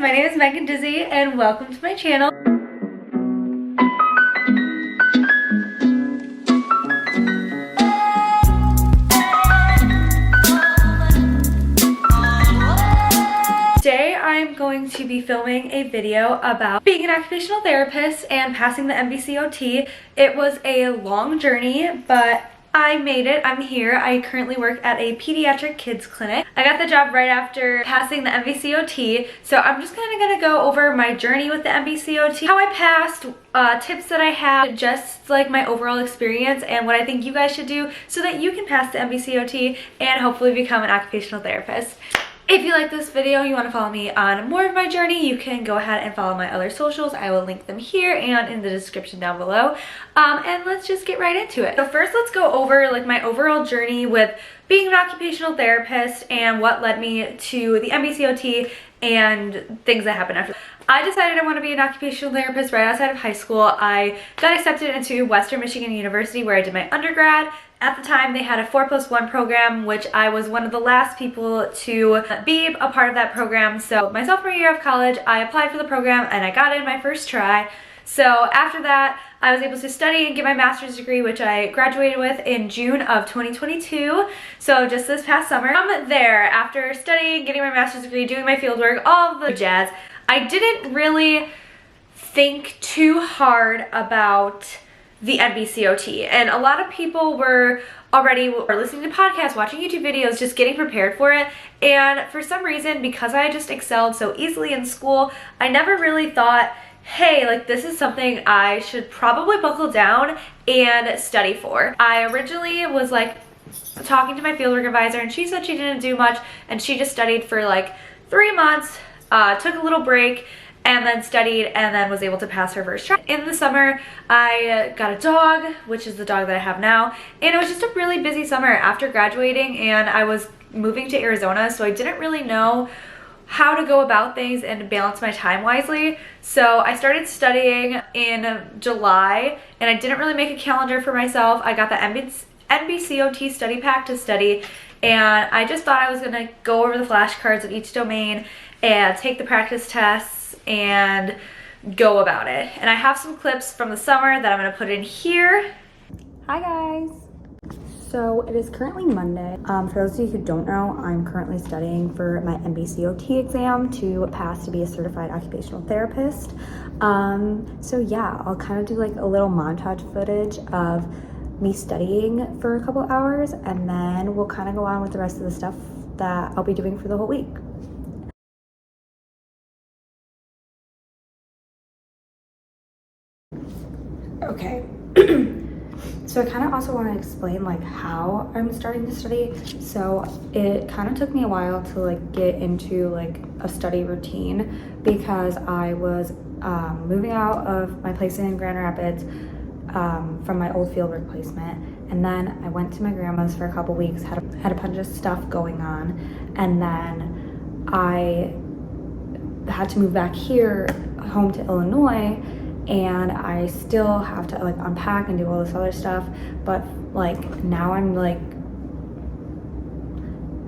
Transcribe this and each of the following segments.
my name is Megan Dizzy and welcome to my channel. Today I'm going to be filming a video about being an occupational therapist and passing the NBCOT. It was a long journey, but I made it. I'm here. I currently work at a pediatric kids clinic. I got the job right after passing the NBCOT, so I'm just kind of going to go over my journey with the NBCOT, how I passed, tips that I have, just like my overall experience and what I think you guys should do so that you can pass the NBCOT and hopefully become an occupational therapist. If you like this video, you want to follow me on more of my journey, you can go ahead and follow my other socials. I will link them here and in the description down below. And let's just get right into it. So first, let's go over like my overall journey with being an occupational therapist and what led me to the NBCOT and things that happened after. I decided I want to be an occupational therapist right outside of high school. I got accepted into Western Michigan University where I did my undergrad. At the time, they had a 4+1 program, which I was one of the last people to be a part of that program. So my sophomore year of college, I applied for the program and I got in my first try. So after that, I was able to study and get my master's degree, which I graduated with in June of 2022. So just this past summer. From there, after studying, getting my master's degree, doing my fieldwork, all of the jazz, I didn't really think too hard about the NBCOT, and a lot of people were already listening to podcasts, watching YouTube videos, just getting prepared for it. And for some reason, because I just excelled so easily in school, I never really thought, hey, like this is something I should probably buckle down and study for. I originally was like talking to my fieldwork advisor and she said she didn't do much and she just studied for like 3 months, took a little break, and then studied and then was able to pass her first try. In the summer, I got a dog, which is the dog that I have now, and it was just a really busy summer after graduating, and I was moving to Arizona, so I didn't really know how to go about things and balance my time wisely. So I started studying in July, and I didn't really make a calendar for myself. I got the NBCOT study pack to study, and I just thought I was gonna go over the flashcards of each domain and take the practice tests and go about it. And I have some clips from the summer that I'm gonna put in here. Hi guys. So it is currently Monday. For those of you who don't know, I'm currently studying for my NBCOT exam to pass to be a certified occupational therapist. So yeah, I'll kind of do like a little montage footage of me studying for a couple hours, and then we'll kind of go on with the rest of the stuff that I'll be doing for the whole week. Okay, so I kind of also want to explain like how I'm starting to study. So it kind of took me a while to like get into like a study routine because I was moving out of my place in Grand Rapids from my old fieldwork placement, and then I went to my grandma's for a couple weeks, had a bunch of stuff going on, and then I had to move back here home to Illinois. And I still have to like unpack and do all this other stuff, but like now I'm like,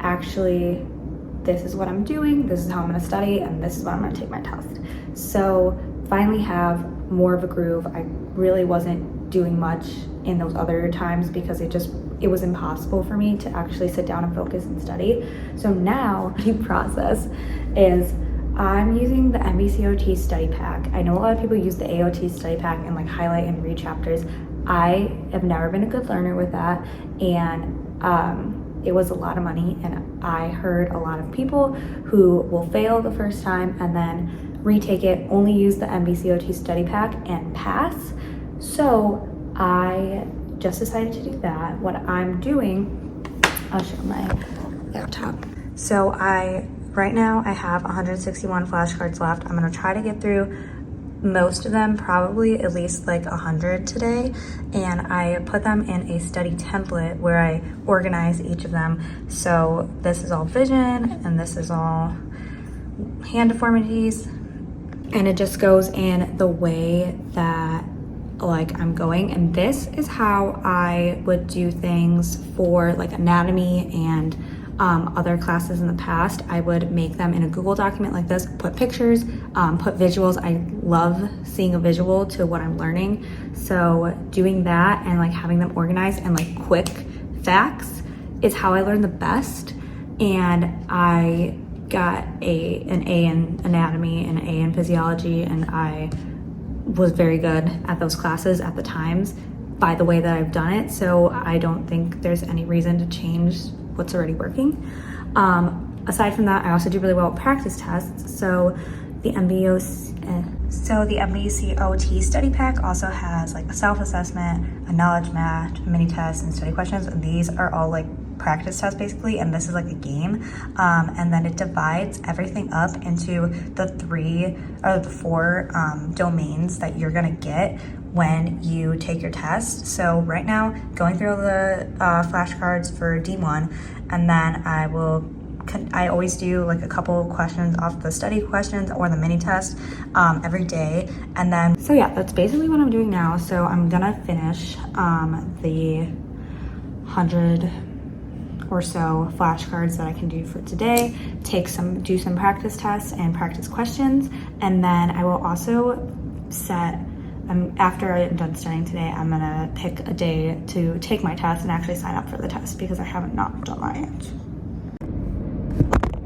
actually this is what I'm doing, this is how I'm going to study, and this is when I'm going to take my test. So finally have more of a groove. I really wasn't doing much in those other times because it was impossible for me to actually sit down and focus and study. So now the process is I'm using the NBCOT study pack. I know a lot of people use the AOT study pack and like highlight and read chapters. I have never been a good learner with that, and it was a lot of money, and I heard a lot of people who will fail the first time and then retake it, only use the NBCOT study pack and pass. So I just decided to do that. What I'm doing, I'll show my laptop. So right now I have 161 flashcards left. I'm gonna try to get through most of them, probably at least like 100 today. And I put them in a study template where I organize each of them. So this is all vision and this is all hand deformities. And it just goes in the way that like I'm going. And this is how I would do things for like anatomy and other classes in the past, I would make them in a Google document like this, put pictures, put visuals. I love seeing a visual to what I'm learning. So doing that and like having them organized and like quick facts is how I learn the best. And I got an A in anatomy and an A in physiology, and I was very good at those classes at the times by the way that I've done it. So I don't think there's any reason to change what's already working. Aside from that, I also do really well with practice tests. So the NBCOT study pack also has like a self-assessment, a knowledge match, mini tests, and study questions. And these are all like practice tests basically, and this is like a game. And then it divides everything up into the four domains that you're gonna get when you take your test. So right now, going through the flashcards for D1, and then I always do like a couple questions off the study questions or the mini test every day. And then, so yeah, that's basically what I'm doing now. So I'm gonna finish the 100 or so flashcards that I can do for today, do some practice tests and practice questions. And then I will also set, after I'm done studying today, I'm gonna pick a day to take my test and actually sign up for the test because I haven't not done that yet.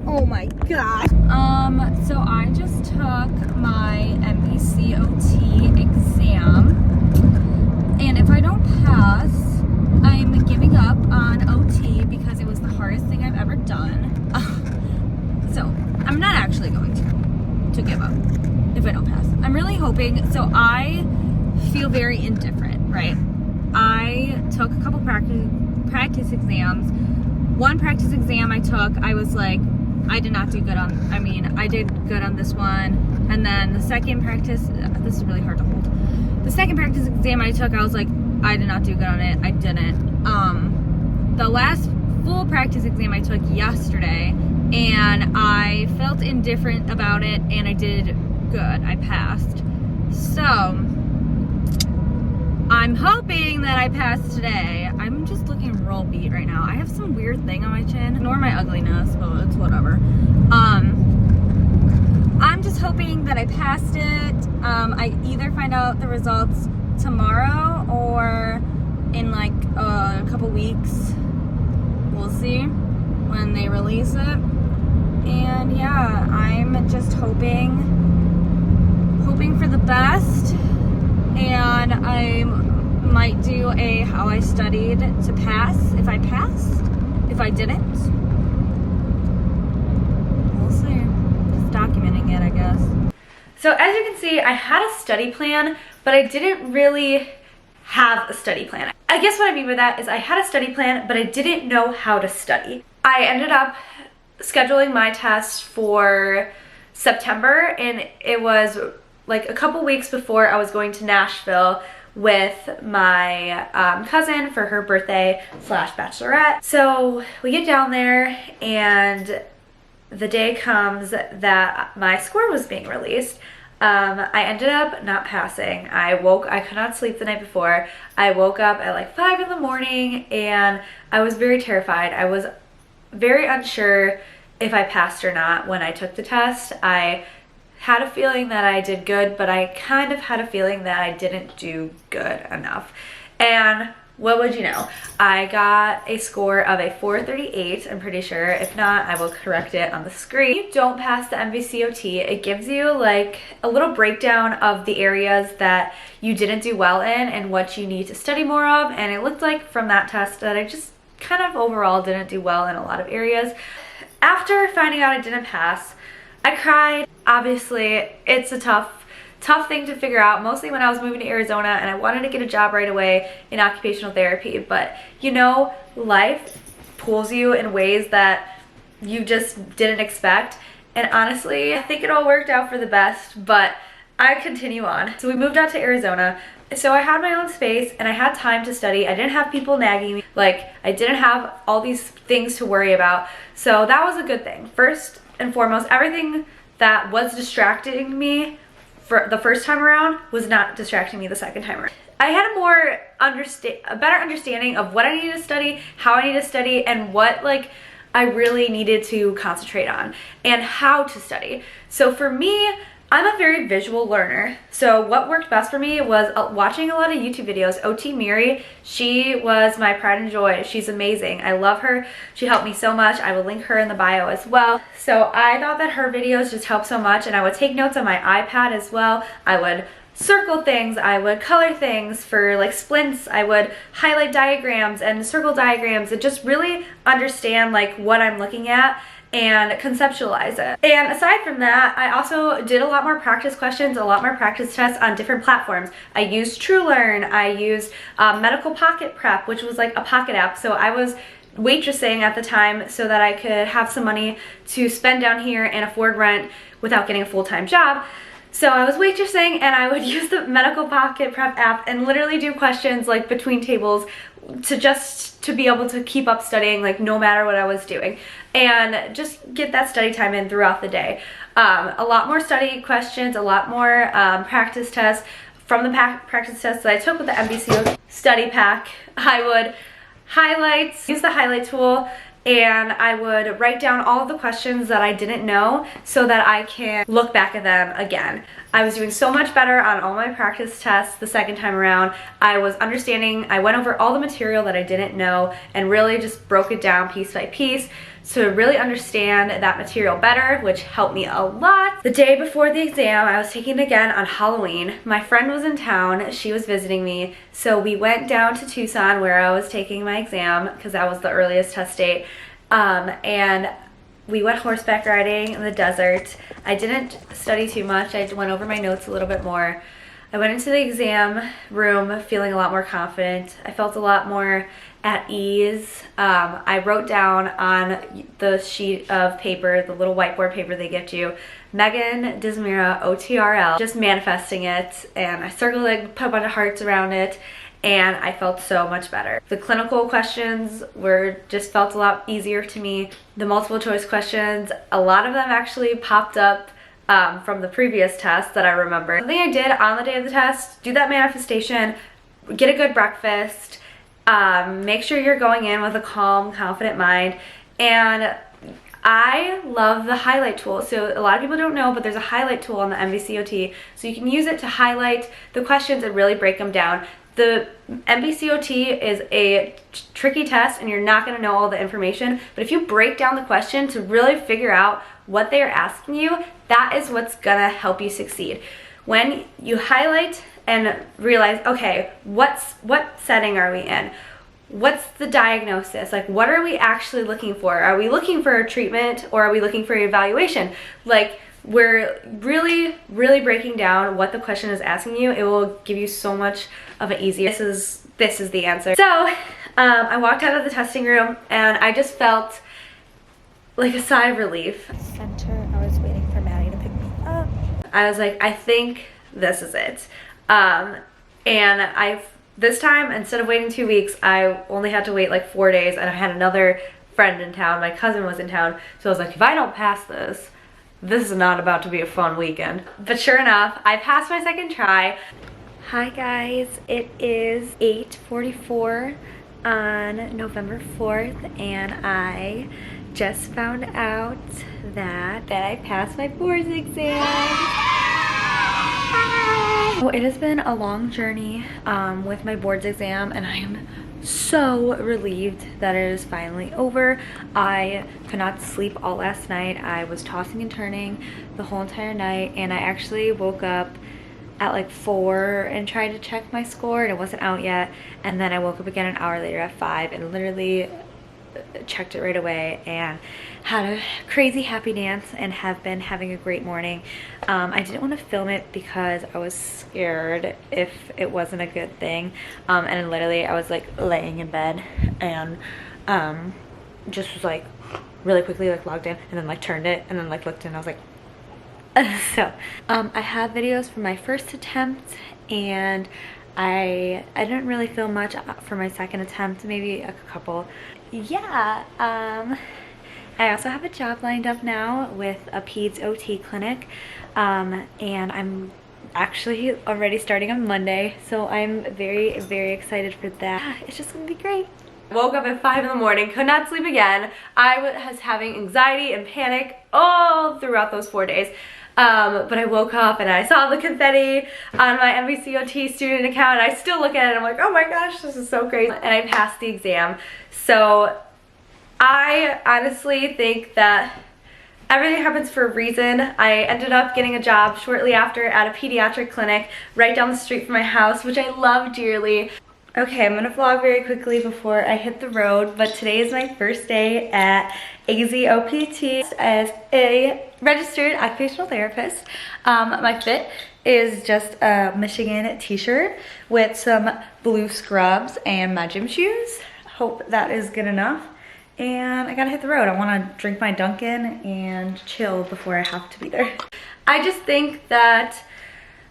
Oh my god. So I just took my NBCOT exam, and if I don't pass, I'm giving up on OT because it was the hardest thing I've ever done. So I'm not actually going to give up if I don't pass. I'm really hoping. So I feel very indifferent, right? I took a couple practice exams. One practice exam I took, I was like, I did not do good on, I did good on this one. And then the second practice, this is really hard to hold. The second practice exam I took, I was like, I did not do good on it. I didn't. The last full practice exam I took yesterday, and I felt indifferent about it, and I did good. I passed. So I'm hoping that I pass today. I'm just looking real beat right now. I have some weird thing on my chin. Ignore my ugliness, but it's whatever. I'm just hoping that I passed it. I either find out the results tomorrow or in like a couple weeks. We'll see when they release it. And yeah, I'm just hoping for the best. And I might do a how I studied to pass if I passed. If I didn't, we'll see. Just documenting it, I guess. So as you can see, I had a study plan, but I didn't really have a study plan. I guess what I mean by that is I had a study plan, but I didn't know how to study. I ended up scheduling my test for September, and it was like a couple weeks before I was going to Nashville with my cousin for her birthday / bachelorette. So we get down there, and the day comes that my score was being released. I ended up not passing. I could not sleep the night before. I woke up at like 5 in the morning, and I was very terrified. I was very unsure if I passed or not when I took the test. I had a feeling that I did good, but I kind of had a feeling that I didn't do good enough. And what would you know? I got a score of a 438, I'm pretty sure. If not, I will correct it on the screen. If you don't pass the NBCOT, it gives you like a little breakdown of the areas that you didn't do well in and what you need to study more of. And it looked like from that test that I just kind of overall didn't do well in a lot of areas. After finding out I didn't pass, I cried. Obviously, it's a tough thing to figure out, mostly when I was moving to Arizona and I wanted to get a job right away in occupational therapy. But you know, life pulls you in ways that you just didn't expect. And honestly, I think it all worked out for the best, but I continue on. So we moved out to Arizona. So I had my own space and I had time to study. I didn't have people nagging me. Like, I didn't have all these things to worry about. So that was a good thing. First and foremost, everything that was distracting me for the first time around was not distracting me the second time around. I had a better understanding of what I needed to study, how I needed to study, and what like I really needed to concentrate on and how to study. So for me, I'm a very visual learner. So what worked best for me was watching a lot of YouTube videos. OTMiri, she was my pride and joy. She's amazing. I love her. She helped me so much. I will link her in the bio as well. So I thought that her videos just helped so much, and I would take notes on my iPad as well. I would circle things, I would color things for like splints, I would highlight diagrams and circle diagrams and just really understand like what I'm looking at and conceptualize it. And aside from that, I also did a lot more practice questions, a lot more practice tests on different platforms. I used TrueLearn, I used Medical Pocket Prep, which was like a pocket app. So I was waitressing at the time so that I could have some money to spend down here and afford rent without getting a full-time job. So I was waitressing and I would use the Medical Pocket Prep app and literally do questions like between tables to be able to keep up studying like no matter what I was doing, and just get that study time in throughout the day. A lot more study questions, a lot more practice tests. From the practice tests that I took with the NBCOT study pack, I would use the highlight tool, and I would write down all of the questions that I didn't know so that I can look back at them again. I was doing so much better on all my practice tests the second time around. I was understanding, I went over all the material that I didn't know and really just broke it down piece by piece to really understand that material better, which helped me a lot. The day before the exam, I was taking it again on Halloween. My friend was in town, she was visiting me, so we went down to Tucson where I was taking my exam because that was the earliest test date, and we went horseback riding in the desert. I didn't study too much, I went over my notes a little bit more. I went into the exam room feeling a lot more confident. I felt a lot more at ease. I wrote down on the sheet of paper, the little whiteboard paper they get you, Megan Dismira OTRL, just manifesting it, and I circled it, put a bunch of hearts around it, and I felt so much better. The clinical questions just felt a lot easier to me. The multiple choice questions, a lot of them actually popped up from the previous test that I remember. The thing I did on the day of the test, do that manifestation, get a good breakfast, make sure you're going in with a calm, confident mind, and I love the highlight tool. So a lot of people don't know, but there's a highlight tool on the NBCOT, so you can use it to highlight the questions and really break them down. The NBCOT is a tricky test and you're not going to know all the information, but if you break down the question to really figure out what they are asking you, that is what's gonna help you succeed. When you highlight and realize, okay, what setting are we in? What's the diagnosis? Like, what are we actually looking for? Are we looking for a treatment or are we looking for evaluation? Like, we're really breaking down what the question is asking you. It will give you so much of an easier, this is the answer. So I walked out of the testing room and I just felt like a sigh of relief. Center, I was waiting for Maddie to pick me up. I was like, I think this is it. And this time, instead of waiting 2 weeks, I only had to wait like 4 days, and I had another friend in town. My cousin was in town, so I was like, if I don't pass this is not about to be a fun weekend. But sure enough, I passed my second try. Hi guys, it is 8:44 on November 4th, and I just found out that I passed my boards exam. So it has been a long journey with my boards exam, and I am so relieved that it is finally over. I could not sleep all last night. I was tossing and turning the whole entire night, and I actually woke up at like 4 and tried to check my score, and it wasn't out yet. And then I woke up again an hour later at 5 and literally checked it right away and had a crazy happy dance and have been having a great morning. I didn't want to film it because I was scared if it wasn't a good thing, and then literally I was like laying in bed and just was like really quickly like logged in and then like turned it and then like looked in and I was like so I have videos from my first attempt, and I didn't really film much for my second attempt, maybe a couple. Yeah, I also have a job lined up now with a peds OT clinic, and I'm actually already starting on Monday, so I'm very excited for that. It's just gonna be great. Woke up at 5 in the morning, could not sleep again. I was having anxiety and panic all throughout those 4 days. But I woke up and I saw the confetti on my NBCOT student account, and I still look at it and I'm like, oh my gosh, this is so crazy. And I passed the exam. So I honestly think that everything happens for a reason. I ended up getting a job shortly after at a pediatric clinic right down the street from my house, which I love dearly. Okay, I'm gonna vlog very quickly before I hit the road, but today is my first day at AZOPT as a registered occupational therapist. My fit is just a Michigan t-shirt with some blue scrubs and my gym shoes. Hope that is good enough. And I gotta hit the road. I wanna drink my Dunkin' and chill before I have to be there. I just think that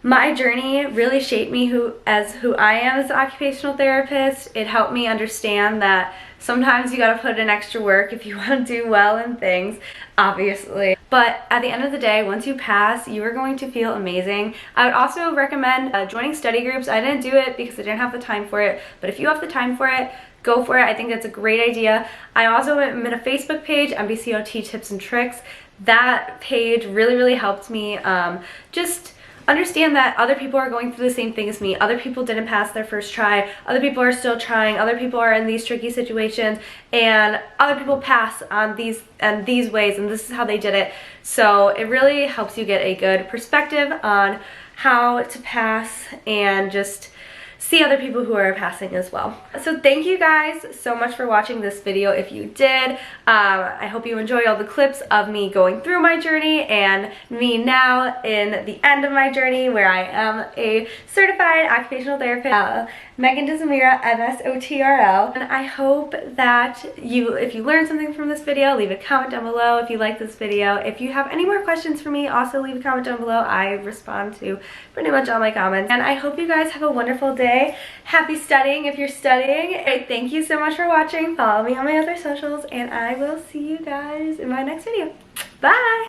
my journey really shaped me who I am as an occupational therapist. It helped me understand that sometimes you gotta put in extra work if you wanna do well in things, obviously. But at the end of the day, once you pass, you are going to feel amazing. I would also recommend joining study groups. I didn't do it because I didn't have the time for it, but if you have the time for it, go for it. I think that's a great idea. I also am in a Facebook page, NBCOT Tips and Tricks. That page really helped me just understand that other people are going through the same thing as me. Other people didn't pass their first try. Other people are still trying. Other people are in these tricky situations, and other people pass on these ways, and this is how they did it. So it really helps you get a good perspective on how to pass and just see other people who are passing as well. So thank you guys so much for watching this video. If you did, I hope you enjoyed all the clips of me going through my journey and me now in the end of my journey where I am a certified occupational therapist, Megan Desmira, MSOTRL. And I hope that if you learned something from this video, leave a comment down below if you like this video. If you have any more questions for me, also leave a comment down below. I respond to pretty much all my comments. And I hope you guys have a wonderful day. Happy studying if you're studying. And thank you so much for watching. Follow me on my other socials, and I will see you guys in my next video. Bye!